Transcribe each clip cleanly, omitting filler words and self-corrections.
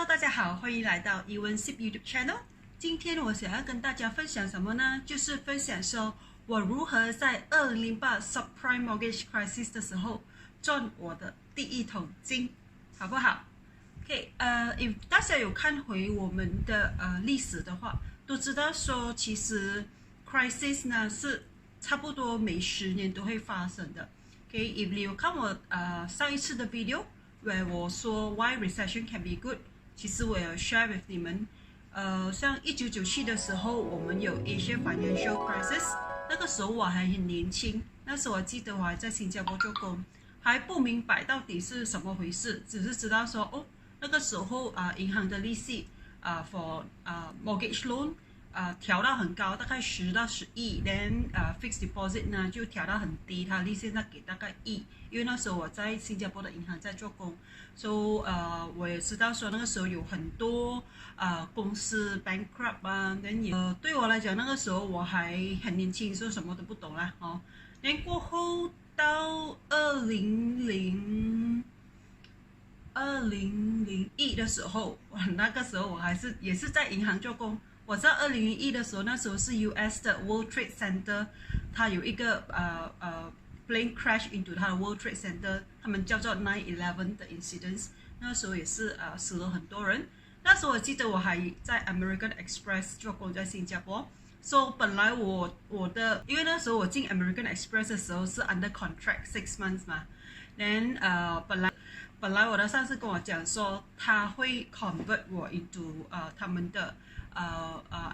Hello， 大家好，欢迎来到伊文 Sip YouTube Channel。今天我想要跟大家分享什么呢？就是分享说我如何在2008 Subprime Mortgage Crisis 的时候赚我的第一桶金，好不好 ？OK，大家有看回我们的历史的话，都知道说其实 crisis 呢是差不多每10年都会发生的。OK，if 你有看我上一次的 video。我说 Why recession can be good， 其实我有 share with 你们，像1997的时候，我们有 Asia Financial Crisis， 那个时候我还很年轻，那时候我记得我还在新加坡做工，还不明白到底是什么回事，只是知道说哦，那个时候银行的利息for mortgage loan。调到很高，大概10到11，连fixed deposit 呢就调到很低，它利息呢给大概1，因为那时候我在新加坡的银行在做工，所以我也知道说那个时候有很多公司 bankrupt 啊，对我来讲那个时候我还很年轻，所以什么都不懂啦哦。然过后到2001的时候，那个时候我也是在银行做工。我在2001的时候，那时候是 US 的 World Trade Center， 它有一个plane crash into 它的 World Trade Center， 他们叫做 9/11 的 incidents。那时候也是死了很多人。那时候我记得我还在 American Express 做工，在新加坡。So 本来因为那时候我进 American Express 的时候是 under contract 6 months 嘛， then 本来我的上司跟我讲说他会 convert 我 into 他们的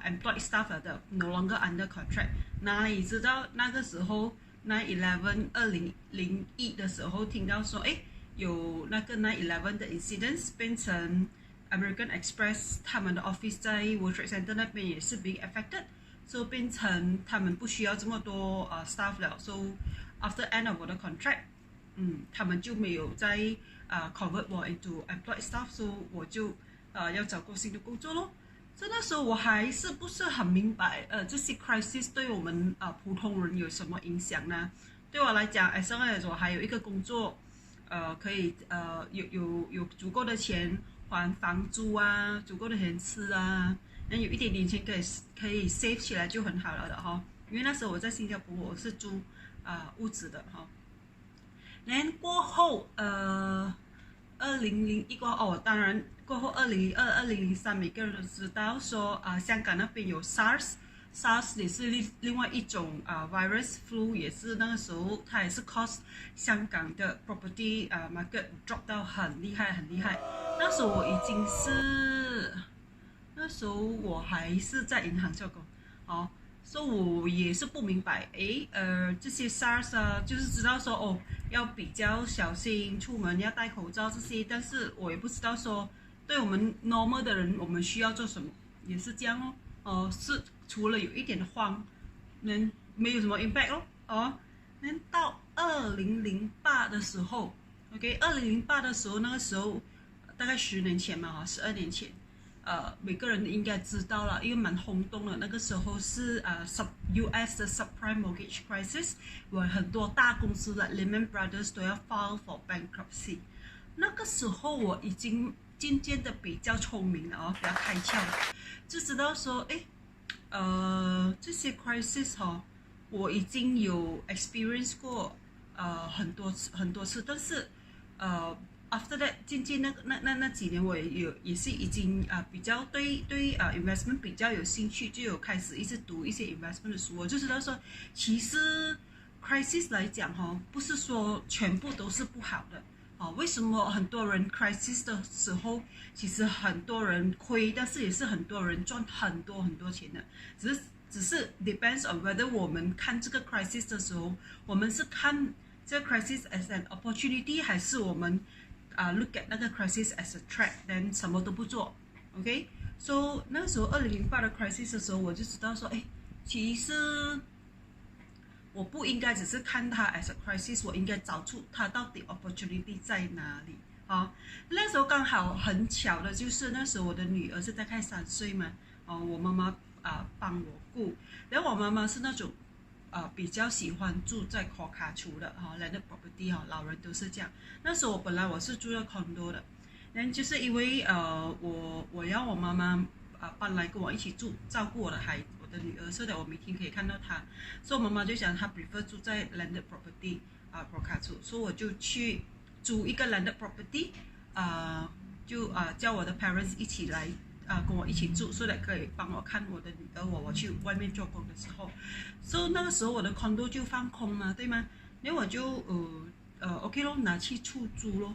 employed staff 的 no longer under contract。 哪里知道那个时候 9/11 2001的时候听到说有那个 9/11 的 incidents， 变成 American Express 他们的 office 在 World Trade Center 那边也是 being affected， so 变成他们不需要这么多staff 了， so after end of 我的 contract， 他们就没有再convert 我 into employed staff， so 我就要找过新的工作咯。所以那时候我还是不是很明白这些 crisis 对我们普通人有什么影响呢？对我来讲as long as 我还有一个工作，可以有足够的钱还房租啊，足够的钱吃啊，有一点点钱可以 save 起来就很好了的哈。因为那时候我在新加坡我是租屋子的哈。然后过后2001过后当然过后2002、2003，每个人都知道说香港那边有 SARS 也是另外一种virus flu， 也是那个时候它也是 cause 香港的 property market drop 到很厉害。那时候我还是在银行做工哦。所以我也是不明白，这些 SARS 就是知道说要比较小心出门，要戴口罩这些，但是我也不知道说对我们 normal 的人我们需要做什么，也是这样是除了有一点慌，没有什么 impact 到2008的时候 ，OK， 2008的时候，那个时候大概10年前嘛，12年前。每个人应该知道了，因为蛮轰动的。那个时候是US 的 subprime mortgage crisis， 有很多大公司的 Lehman Brothers 都要 file for bankruptcy。那个时候我已经渐渐的比较聪明了比较开窍了，就知道说这些 crisis 我已经有 experience 过很多次，但是after that 渐渐那几年我也是已经比较对investment 比较有兴趣，就有开始一直读一些 investment 的书。我就知道说其实 crisis 来讲不是说全部都是不好的为什么很多人 crisis 的时候其实很多人亏，但是也是很多人赚很多钱的，只是 depends on whether 我们看这个 crisis 的时候，我们是看这个 crisis as an opportunity， 还是我们look at 那个 crisis as a threat， then 什么都不做 ，OK？ So 那时候2008的 crisis 的时候，我就知道说，其实我不应该只是看它 as a crisis， 我应该找出它到底 opportunity 在哪里那时候刚好很巧的就是那时候我的女儿是大概3岁嘛，我妈妈帮我顾，然后我妈妈是那种比较喜欢住在 core 卡处的landed property老人都是这样。那时候我本来是住在 condo 的，但就是因为我要我妈妈搬来跟我一起住，照顾我的女儿，所以我每天可以看到她。所以我妈妈就想她 prefer 住在 landed property Brocato， 所以我就去租一个 landed property， 就叫我的 parents 一起来跟我一起住，所以可以帮我看我的女儿。我去外面做工的时候，所以那个时候我的 condo 就放空嘛，对吗？然后我就OK 咯，拿去出租咯。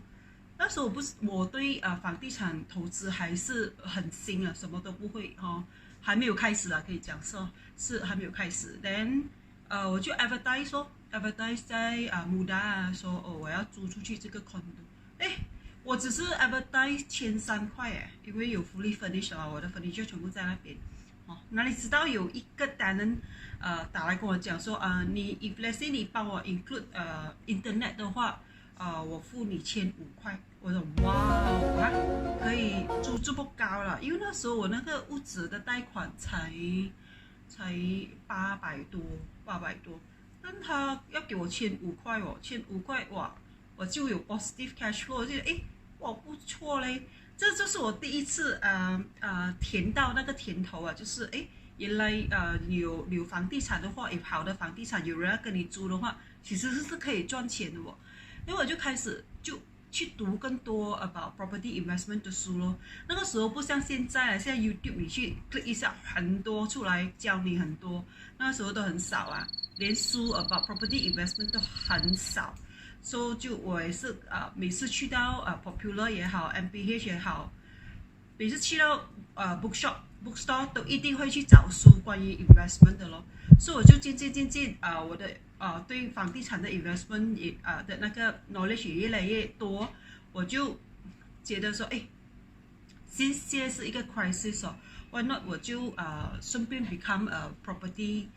那时候我对房地产投资还是很新啊，什么都不会还没有开始啊，可以讲说是还没有开始。Then 我就 advertise 在Muda说我要租出去这个 condo， 我只是 advertise 1300因为有 fully furnished 我的 furniture 全部在那边。哪里知道有一个 tenant 打来跟我讲说你 if let's say 你帮我 include internet 的话我付你1500块。我说哇可以租这么高了，因为那时候我那个屋子的贷款才800多，但他要给我1500块1500块哇，我就有 positive cash flow， 我就哇不错嘞，这就是我第一次甜到那个甜头啊，就是原来有房地产的话，有好的房地产有人要跟你租的话，其实是可以赚钱的哦。因为我就开始去读更多 about property investment 的书咯。那个时候不像现在现在 YouTube 你去 click 一下很多出来教你很多，那个时候都很少啊，连书 about property investment 都很少。所以我也是每次去到Popular 也好 MPH 也好，每次去到bookstore 都一定会去找书关于 investment 的咯。所以我就渐渐我的对房地产的 investment 的那个 knowledge 也越来越多，我就觉得说现在是一个 crisis why not 我就顺便 become a property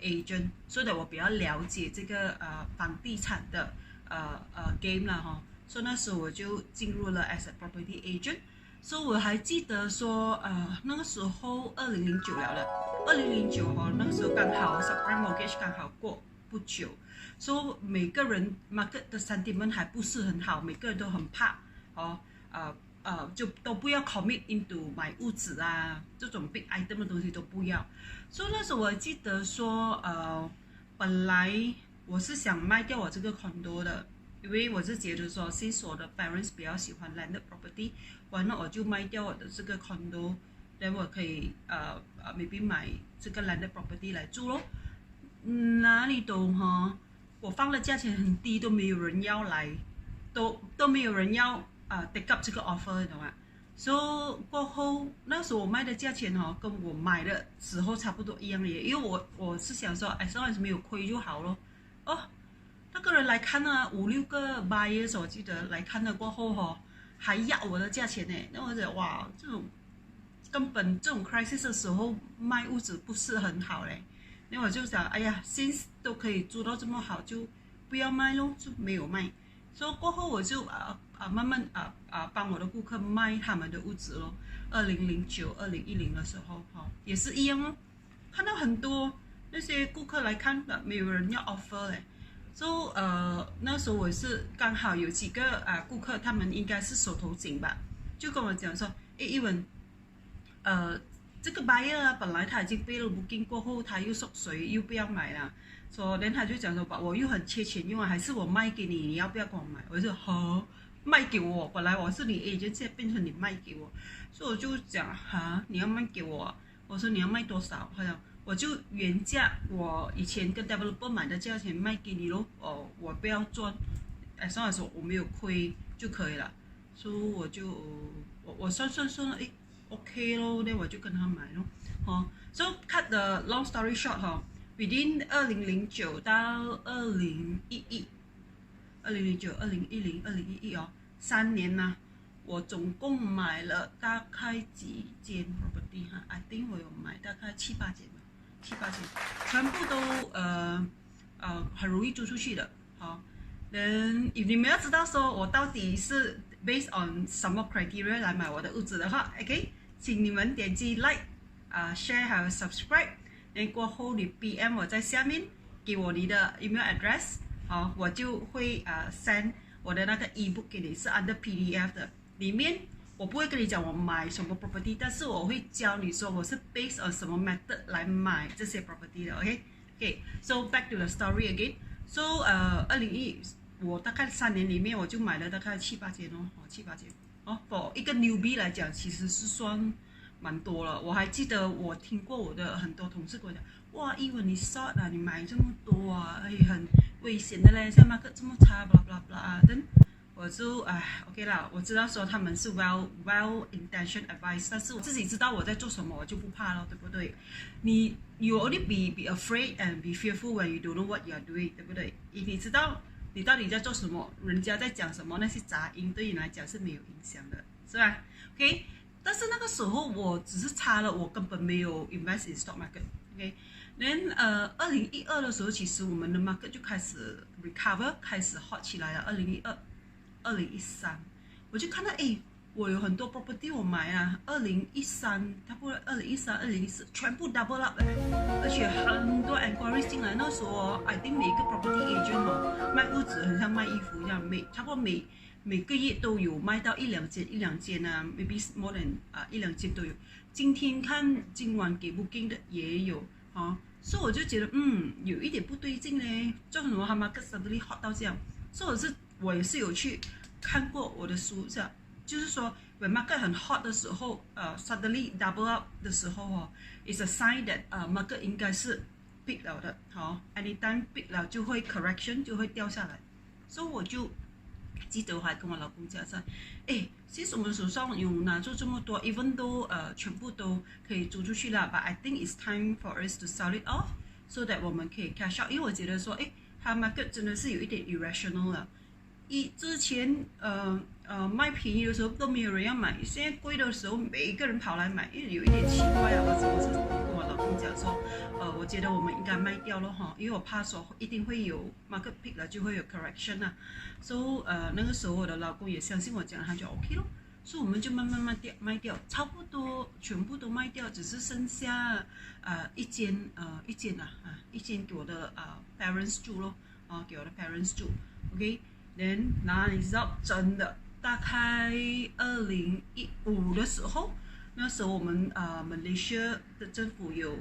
agent， 所以我比较了解这个房地产的game 啦所以那时候我就进入了 as a property agent。所以我还记得说那个时候2009了，2009那个时候刚好 subprime mortgage 刚好过不久，所以每个人 market 的 sentiment 还不是很好，每个人都很怕就都不要 commit into 买屋子这种 big item 的东西都不要。所以那时候我记得说本来我是想卖掉我这个 condo 的，因为我是觉得说新所的 parents 比较喜欢 landed property， 完了我就卖掉我的这个 condo， 然后我可以maybe 买这个 landed property 来住咯。哪里懂我放的价钱很低，都没有人要来，都没有人要take up 这个 offer， 你懂吗？所以过后那时候我卖的价钱跟我买的时候差不多一样的，因为我是想说as long as 没有亏就好咯。那个人来看5-6个 buyers 我记得来看了过后还要我的价钱呢，那我觉得哇，这种根本这种 crisis 的时候卖屋子不是很好嘞。那我就想since 都可以租到这么好，就不要卖咯，就没有卖。所以过后我就慢慢帮我的顾客卖他们的屋子咯。2009、2010的时候也是一样哦，看到很多那些顾客来看的，没有人要 offer 嘞。所以那时候我是刚好有几个顾客，他们应该是手头紧吧，就跟我讲说一文这个 buyer 本来他已经备了 booking 过后，他又缩水又不要买了，所以他就讲说我又很缺钱用还是我卖给你，你要不要跟我买？我就说卖给我，本来我是你 agent， 现在变成你卖给我，所以我就讲你要卖给我，我说你要卖多少？好像我就原价我以前跟 developer 买的价钱卖给你咯，我不要赚，as long as 我没有亏就可以了，所以我就我算了OK 咯，那我就跟他买咯，So cut the long story short within 2009到2011 3年我总共买了大概几间 property I think 我有买大概7-8间吧，全部都很容易租出去的Then if 你们要知道说我到底是 based on 什么 criteria 来买我的屋子的话 OK， 请你们点击 like、share 还有 subscribe， 然后过后你 PM 我在下面给我你的 email address，我就会send 我的那个 ebook 给你，是 under PDF 的，里面我不会跟你讲我买什么 property， 但是我会教你说我是 based on 什么 method 来买这些 property 的 ，OK，so back to the story again，so 我大概3年里面我就买了大概7、8间7、8间，for 一个 newbie 来讲其实是算蛮多了。我还记得我听过我的很多同事跟我讲，哇，英文你 short 啊，你买这么多啊，很危险的嘞，像那个这么差，blah blah blah，等。我就OK 啦，我知道说他们是 well intentioned advice， 但是我自己知道我在做什么，我就不怕了，对不对？you only be afraid and be fearful when you don't know what you are doing， 对不对？你知道你到底在做什么，人家在讲什么，那些杂音对你来讲是没有影响的，是吧 ？OK， 但是那个时候我只是差了，我根本没有 invest in stock market。OK，then 2012的时候，其实我们的 market 就开始 recover， 开始 hot 起来了。2013，我就看到我有很多 property 我买啊，2013，差不多2013、2014全部 double up 而且很多 enquiries 进来。那时候I think 每个 property agent 卖屋子很像卖衣服一样，差不多每个月都有卖到一两间啊 ，maybe more than 1-2间都有。今晚给 booking 的也有所以我就觉得有一点不对劲嘞，做什么他们 suddenly hot 到这样？所以我也是有去看过我的书，就是说 when market 很 hot 的时候，suddenly double up 的时候is a sign that market 应该是 peak 了的，anytime peak 了就会 correction 就会掉下来，所以我就记得我还跟我老公讲说，其实我们手上有拿住这么多 ，even 都全部都可以租出去了 ，but I think it's time for us to sell it off so that 我们可以 cash out， 因为我觉得说，它 market 真的是有一点 irrational 了。之前卖便宜的时候都没有人要买，现在贵的时候每一个人跑来买，因为有一点奇怪啊。我是跟我老公讲说，我觉得我们应该卖掉了因为我怕说一定会有 market peak 了，就会有 correction 啊。所以那个时候我的老公也相信我讲，他就 OK 咯。所以我们就慢慢卖掉，差不多全部都卖掉，只是剩下一间给我的parents 住咯，给我的 parents 住 ，OK。Then 你知道真的大概2015的时候，那时候我们Malaysia 的政府有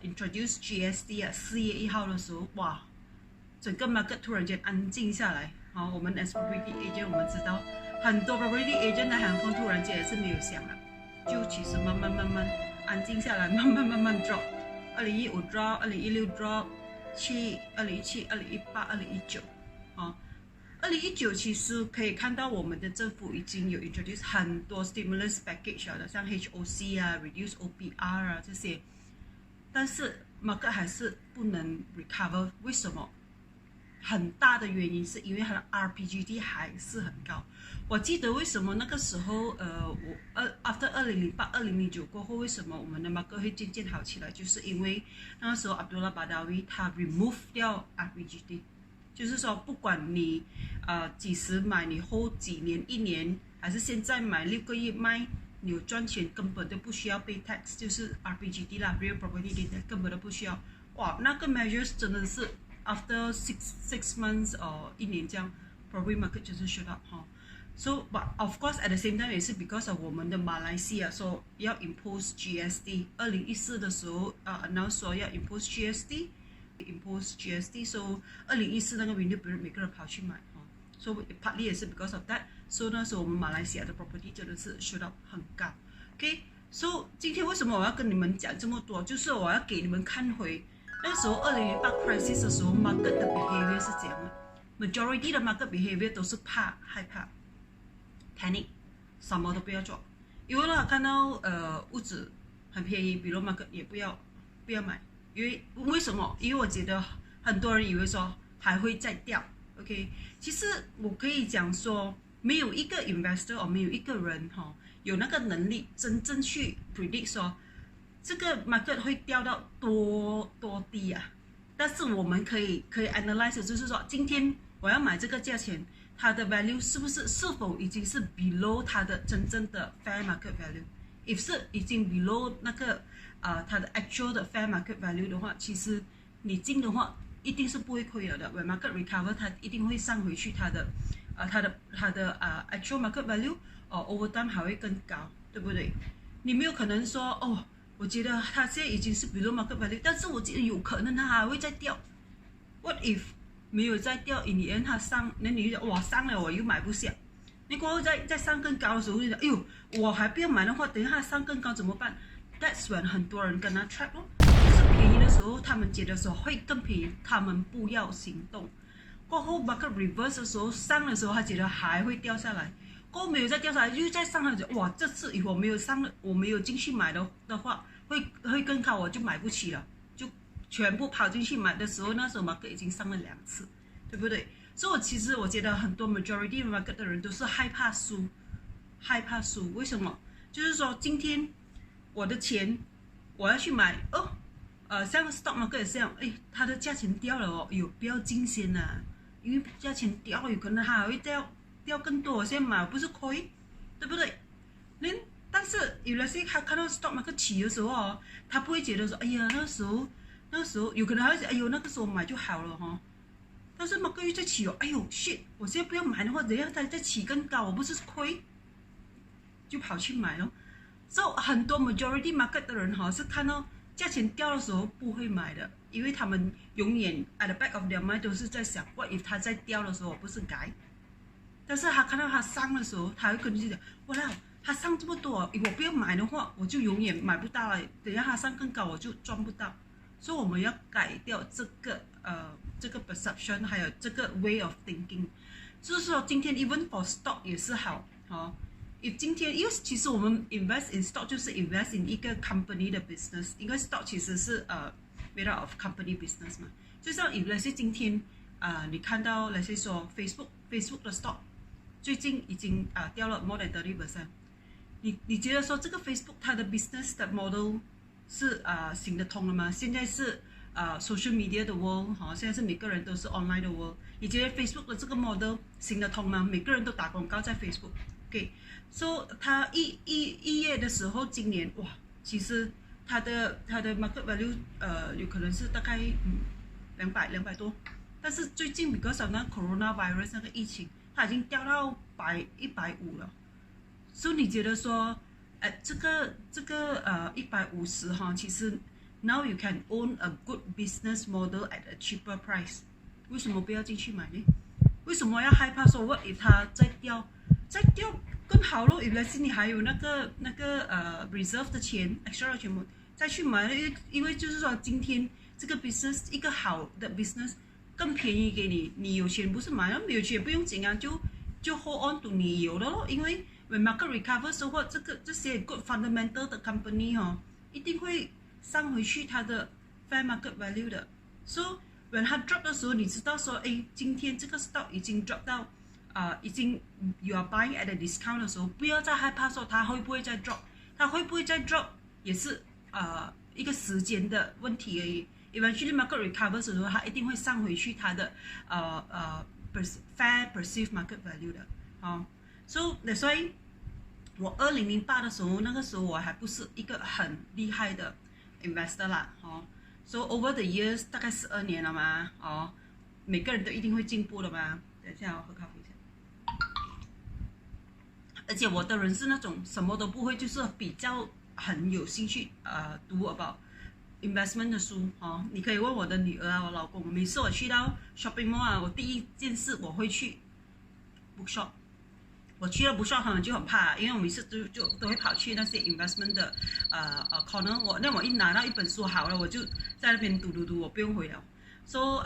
introduce GST 4月1号的时候，哇，整个 market 突然间安静下来。我们 as property agent 我们知道很多 property agent 的handphone突然间也是没有响了，就其实慢慢安静下来，慢慢 drop。2015 drop， 2016 drop，2017、2018、2019。2019其实可以看到我们的政府已经有 introduce 很多 stimulus package 的，像 HOC reduce OPR 这些，但是 market 还是不能 recover。为什么？很大的原因是因为它的 RPGT 还是很高。我记得为什么那个时候after 2008、2009过后，为什么我们的 market 会渐渐好起来？就是因为那个时候 Abdullah Badawi 他 remove 掉 RPGT。就是说，不管你几时买，你 hold 几年、1年，还是现在买6个月卖，你有赚钱根本都不需要 pay tax， 就是 RPGT 啦 ，real property tax 根本都不需要。哇，那个 measures 真的是 after six months 1年这样 ，property market 就是 shut up So but of course at the same time 也是 because of 我们的马来西亚说要 impose GST， 2014的时候announce 说要 impose GST。impose GST，so 2014那个 window 不是每个人跑去买so partly 也是 because of that，so 那时候我们马来西亚的 property 真的是 shoot up 很高 ，OK，so 今天为什么我要跟你们讲这么多？就是我要给你们看回那个时候2008 crisis 的时候 market 的 behavior 是怎样的 ，majority 的 market behavior 都是害怕 panic， 什么都不要做，因为看到屋子很便宜，比如 market 也不要买。为什么？因为我觉得很多人以为说还会再掉 ，OK？ 其实我可以讲说，没有一个 investor 没有一个人有那个能力真正去 predict 说这个 market 会掉到多低啊。但是我们可以 analyze， 就是说今天我要买这个价钱，它的 value 是否已经是 below 它的真正的 fair market value？If 是已经 below 那个它的 actual 的 fair market value 的话，其实你进的话一定是不会亏了的。When market recover， 它一定会上回去它的它的actual market value over time 还会更高，对不对？你没有可能说我觉得它现在已经是 below market value，但是我觉得有可能它还会再掉。What if 没有再掉，in the end 它上，那你就哇上了我又买不下，你过后再上更高的时候就讲，哎呦，我还不要买的话，等一下上更高怎么办？That's when 很多人跟他 trap 咯，就是便宜的时候，他们觉得说会更便宜，他们不要行动。过后 market reverse 的时候上的时候，他觉得还会掉下来，过后没有再掉下来，又再上来，哇，这次如果没有上了，我没有进去买的话，会更高，我就买不起了，就全部跑进去买的时候，那时候 market 已经上了2次，对不对？所以其实我觉得很多 majority market 的人都是害怕输，为什么？就是说今天我的钱我要去买像 stock market 也是这样，它的价钱掉了不要惊先呐，因为价钱掉了，有可能它还会掉更多，我现在买我不是亏，对不对？但是有那些他看到 stock market 起的时候他不会觉得说，哎呀，那时候有可能还会想，哎呦，那个时候买就好了但是market又在起哎呦 shit， 我现在不要买的话，等一下它再起更高，我不是亏，就跑去买咯。所以很多 majority market 的人是看到价钱掉的时候不会买的，因为他们永远 at the back of their mind 都是在想 ，what if 它在掉的时候我不是改？但是他看到它上的时候，他会跟你讲，哇啦，它上这么多，我不要买的话，我就永远买不到了。等一下它上更高，我就赚不到。所以我们要改掉这个 perception， 还有这个 way of thinking。就是说，今天 even for stock 也是好今天因为其实我们 invest in stock 就是 invest in 一个 company 的 business， 因为 stock 其实是made out of company business 嘛。就像那些今天你看到那些说 Facebook 的 stock。最近已经掉了 more than 30%。你觉得说这个 Facebook 它的 business 的 model 是行得通了吗？现在是social media 的 world 现在是每个人都是 online 的 world。你觉得 Facebook 的这个 model 行得通吗？每个人都打广告在 Facebook。OK，so 它一月的时候，今年哇，其实它的 market value 有可能是大概200多，但是最近 because of 那 coronavirus 那个疫情。它已经掉到150了，所以你觉得说，这个150其实 now you can own a good business model at a cheaper price， 为什么不要进去买呢？为什么要害怕说 what if 它再掉更好咯？原来是你还有那个reserve 的钱 extra 的钱再去买，因为就是说今天这个 business 一个好的 business。更便宜给你，你有钱不是买了，没有钱也不用紧就 hold on to 你有的咯。因为 when market recover 时候，这些 good fundamental 的 company 一定会上回去它的 fair market value 的。So when 它 drop 的时候，你知道说，今天这个 stock 已经 drop 到已经 you are buying at a discount 的时候，不要再害怕说它会不会再 drop， 它会不会再 drop 也是一个时间的问题而已。Eventually market recover 的时候，它一定会上回去它的fair perceived market value 的So that's why 我2008的时候，那个时候我还不是一个很厉害的 investor 啦So over the years 大概12年了嘛每个人都一定会进步的嘛。等一下我喝咖啡先。而且我的人是那种什么都不会，就是比较很有兴趣读 about investment 的书你可以问我的女儿我老公。每次我去到 shopping mall 我第一件事我会去 bookshop。我去了 bookshop 他们就很怕，因为我每次都会跑去那些 investment 的corner。我一拿到一本书好了，我就在那边读，我不用回了。So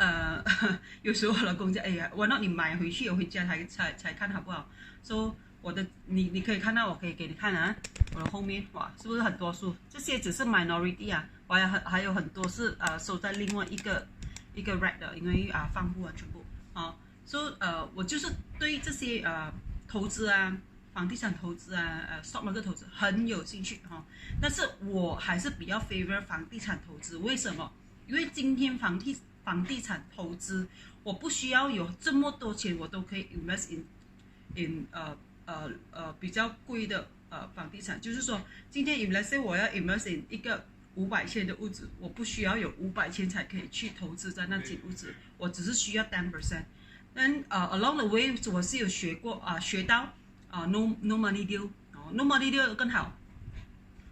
有时候我老公就why not 你买回去，我回家才看好不好 ？So 你可以看到，我可以给你看我的后面哇，是不是很多书？这些只是 minority 我还有很多是收在另外一个 rack 的，因为放不完全部So 我就是对这些投资房地产投资stock market 投资很有兴趣但是我还是比较 favor 房地产投资。为什么？因为今天房地产投资，我不需要有这么多钱，我都可以 invest in 比较贵的房地产。就是说，今天 let's say 我要 invest in 一个500千的屋子，我不需要有500千才可以去投资在那间屋子，我只是需要10%。along the way 我是有学过学到no money deal， no money deal 更好，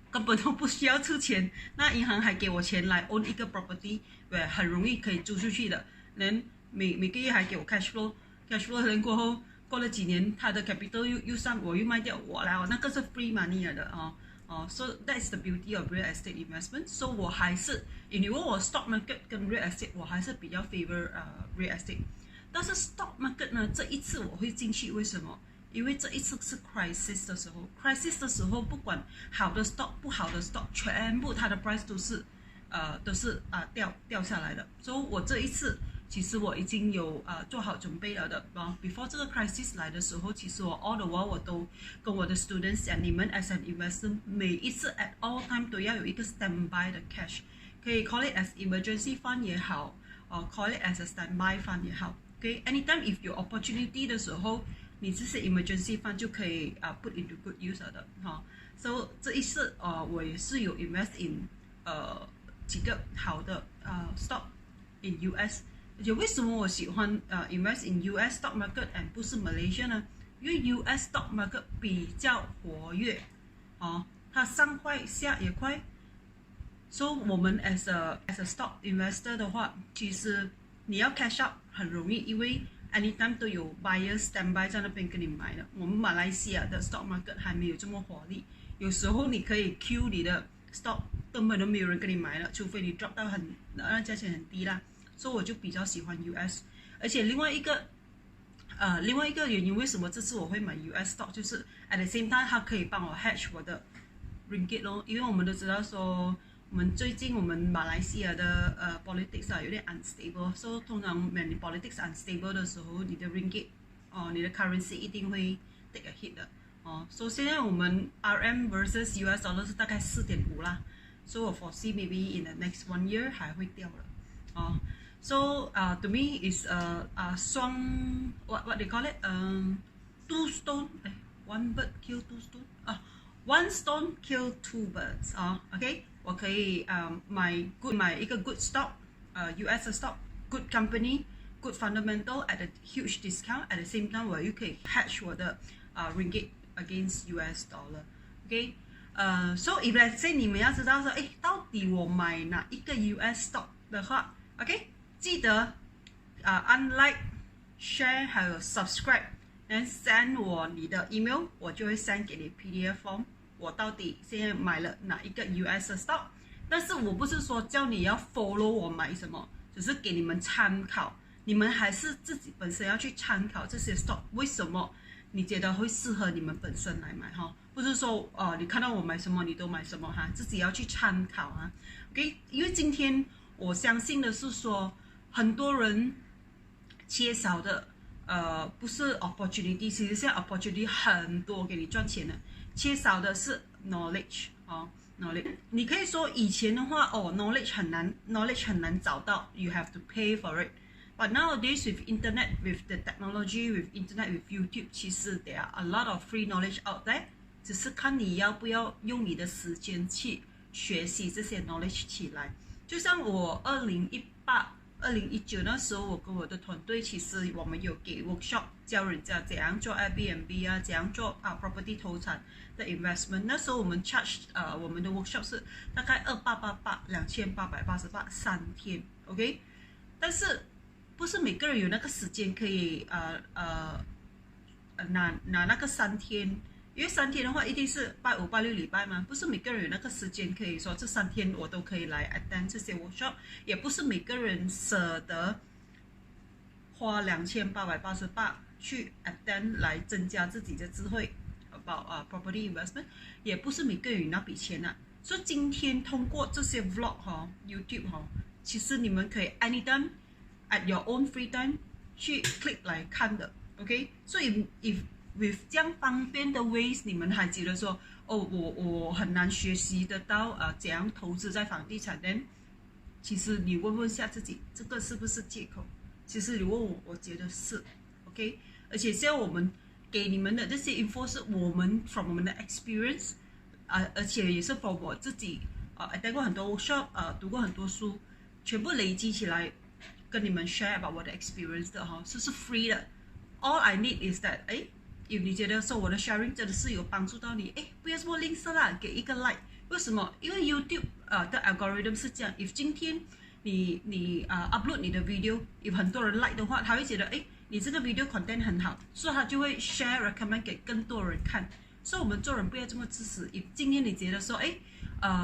根本都不需要出钱，那银行还给我钱来 own 一个 property， 对，很容易可以租出去的，人每个月还给我 cash flow，cash flow 人过后过了几年，他的 capital 又上，我又卖掉，那个是 free money 来的so that's the beauty of real estate investment. So 我还是，你问我 stock market 跟 real estate， 我还是比较 favor real estate。但是 stock market 呢，这一次我会进去，为什么？因为这一次是 crisis 的时候，不管好的 stock 不好的 stock， 全部它的 price 都是掉下来的。所以我这一次其实我已经有做好准备了的before 这个 crisis 来的时候，其实我 all the while 我都跟我的 students 讲，你们 as an investor 每一次 at all time 都要有一个 standby 的 cash， 可以 call it as emergency fund 也好，call it as a standby fund 也好。Okay, anytime if 有 opportunity 的时候，你这些 emergency fund 就可以put into good use 的So 这一次我也是有 invest in 几个好的stock in US。而且为什么我喜欢invest in US stock market and 不是 Malaysia 呢？因为 US stock market 比较活跃它上快下也快。So 我们 as a stock investor 的话，其实你要 cash out 很容易，因为 anytime 都有 buyer standby 在那边跟你买的。我们马来西亚的 stock market 还没有这么活力，有时候你可以 Q 你的 stock 根本都没有人跟你买了，除非你 drop 到那价钱很低啦。所以我就比较喜欢 US， 而且另外一个原因，为什么这次我会买 US stock， 就是 at the same time 它可以帮我 hedge 我的 ringgit 咯，因为我们都知道说，最近我们马来西亚的politics 有点 unstable， 所以通常 when politics unstable 的时候，你的 ringgit 你的 currency 一定会 take a hit 的所以现在我们 RM versus US dollar 是大概 4.5 啦，所以我 foresee maybe in the next 1 year 还会掉了So to me is双 what they call it two stone one bird kill two stone one stone kill two birds OK 我可以买一个 good stock US stock good company good fundamental at a huge discount at the same time 我又可以 hedge 我的ringgit against US dollar OK so if let's say 你们要知道说到底我买哪一个 US stock 的话 OK记得按 like、share 还有 subscribe， 然后 send 我你的 email， 我就会 send 给你 PDF form。我到底现在买了哪一个 US 的 stock？ 但是我不是说叫你要 follow 我买什么，只是给你们参考。你们还是自己本身要去参考这些 stock， 为什么你觉得会适合你们本身来买不是说你看到我买什么你都买什么自己要去参考OK， 因为今天我相信的是说。很多人缺少的不是 opportunity， 其实现在 opportunity 很多给你赚钱的，缺少的是 knowledge knowledge。你可以说以前的话knowledge 很难找到 ，you have to pay for it。But nowadays with internet, with the technology, with internet, with YouTube， 其实 there are a lot of free knowledge out there， 只是看你要不要用你的时间去学习这些 knowledge 起来。就像我2019那时候，我跟我的团队，其实我们有给 workshop 教人家怎样做 Airbnb 怎样做property 投产的 investment。那时候我们 charge 我们的 workshop 是大概2888 3天 ，OK。但是不是每个人有那个时间可以拿那个3天。因为3天的话，一定是拜5、拜6、礼拜嘛，不是每个人有那个时间可以说这3天我都可以来 attend 这些 workshop， 也不是每个人舍得花2888去 attend 来增加自己的智慧 about property investment， 也不是每个人有那笔钱所以今天通过这些 vlog YouTube 其实你们可以 anytime at your own free time 去 click 来看的 ，OK？ 所以 if with 这样方便的 ways， 你们还觉得说我很难学习得到怎样投资在房地产呢？其实你问问下自己，这个是不是借口？其实你问我觉得是 ，OK？ 而且现在我们给你们的这些 info 是我们 from 我们的 experience， 而且也是 from 我自己待过很多 workshop， 读过很多书，全部累积起来跟你们 share about 我的 experience 的哈，是 free 的。All I need is that， if 你觉得说我的 sharing 真的是有帮助到你，不要这么吝啬啦，给一个 like。为什么？因为 YouTube 的 algorithm 是这样 ，if 今天你upload 你的 video， 有很多人 like 的话，他会觉得你这个 video content 很好，所以他就会 share recommend 给更多人看。所以我们做人不要这么自私。if 今天你觉得说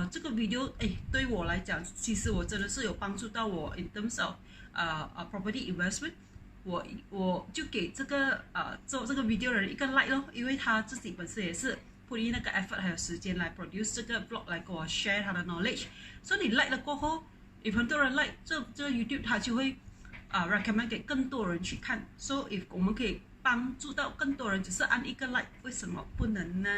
这个 video 对我来讲，其实我真的是有帮助到我 in terms of property investment， 我就给这个做这个 video 的人一个 like 咯，因为他自己本身也是 put in 那个 effort 还有时间来 produce 这个 blog 来跟我 share 他的 knowledge， 所以你 like 了过后，if 很多人 like 这个 YouTube 他就会recommend 给更多人去看。So if 我们可以帮助到更多人，只是按一个 like， 为什么不能呢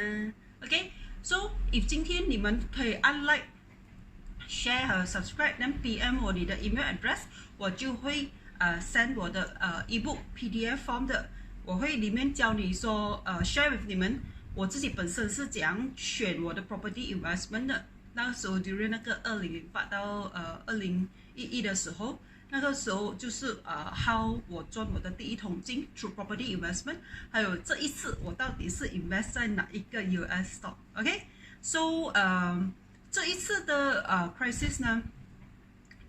？OK，So if 今天你们可以按 like、share 和 subscribe， then PM 我你的 email address， 我就会send 我的ebook PDF form 的，我会里面教你说share with 你们我自己本身是怎样选我的 property investment 的。那时候 during 那个2008到2011的时候，那个时候就是how 我赚我的第一桶金 through property investment， 还有这一次我到底是 invest 在哪一个 US stock。OK，so 这一次的crisis 呢，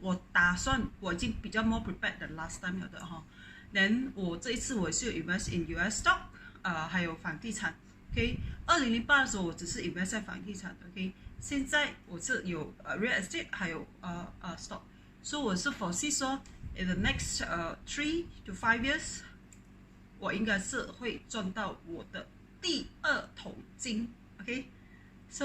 我打算我已经比较 more prepared than last time 了的哈。then 我这一次我是有 invest in US stock， 还有房地产。OK，2008的时候我只是 invest 在房地产。OK， 现在我是有real estate 还有stock。所以我是 foresee 说 in the next 3 to 5 years， 我应该是会赚到我的第2桶金。OK，so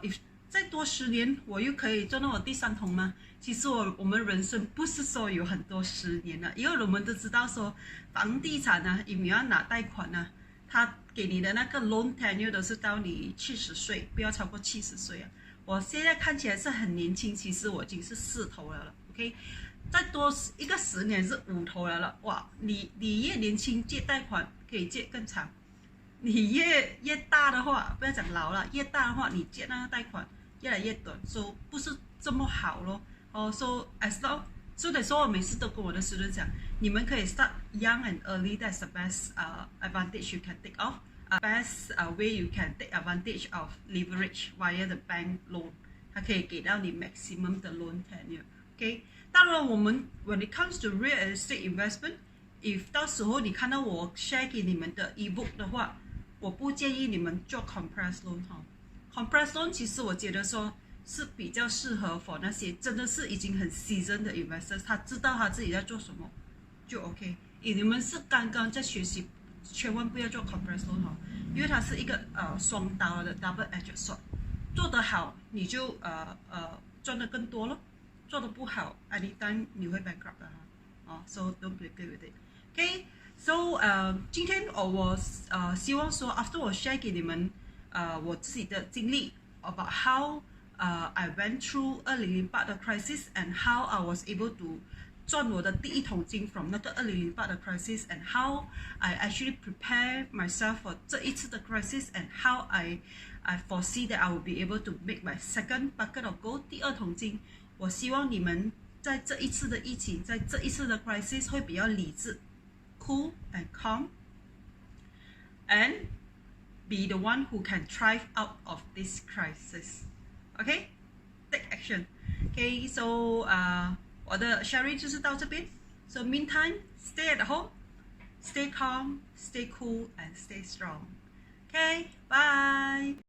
if 再多10年，我又可以赚到我第3桶吗？其实我们人生不是说有很多10年了，因为我们都知道说房地产呢，你要拿贷款呢，他给你的那个 loan tenure 都是到你70岁，不要超过70岁啊。我现在看起来是很年轻，其实我已经是4头了 ，OK， 再多一个10年是5头了。哇，你越年轻借贷款可以借更长，你越大的话，不要讲老了，越大的话你借那个贷款越来越短，所以不是这么好咯。so as long， 所以说我每次都跟我的students讲，你们可以 start young and early， that's the best advantage you can take off。best way you can take advantage of leverage via the bank loan， 它可以给到你 maximum 的 loan tenure。OK， 当然我们 when it comes to real estate investment，if 到时候你看到我 share 给你们的 ebook 的话，我不建议你们做 compressed loan 哈。compressed loan 其实我觉得说是比较适合 for 那些真的是已经很 seasoned 的 investors， 他知道他自己在做什么就 OK。你们是刚刚在学习，千万不要做 compressed loan 哈，因为它是一个双刀的 double edged sword， 做得好你就赚得更多了，做得不好 anytime 你会 bankrupt 的哈。so don't play with it。OK，so 今天我希望说 after 我 share 给你们我自己的经历 about how I went through 2008的 crisis and how I was able to赚我的第一桶金 from 那个2008的 crisis and how I actually prepare myself for 这一次的 crisis and how I foresee that I will be able to make my second bucket of gold 第2桶金。我希望你们在这一次的疫情，在这一次的 crisis 会比较理智 cool and calm and be the one who can thrive out of this crisis. Okay? Take action. Okay, so 我的 sharing 就是到这边。So meantime, stay at home, stay calm, stay cool, and stay strong. Okay, bye.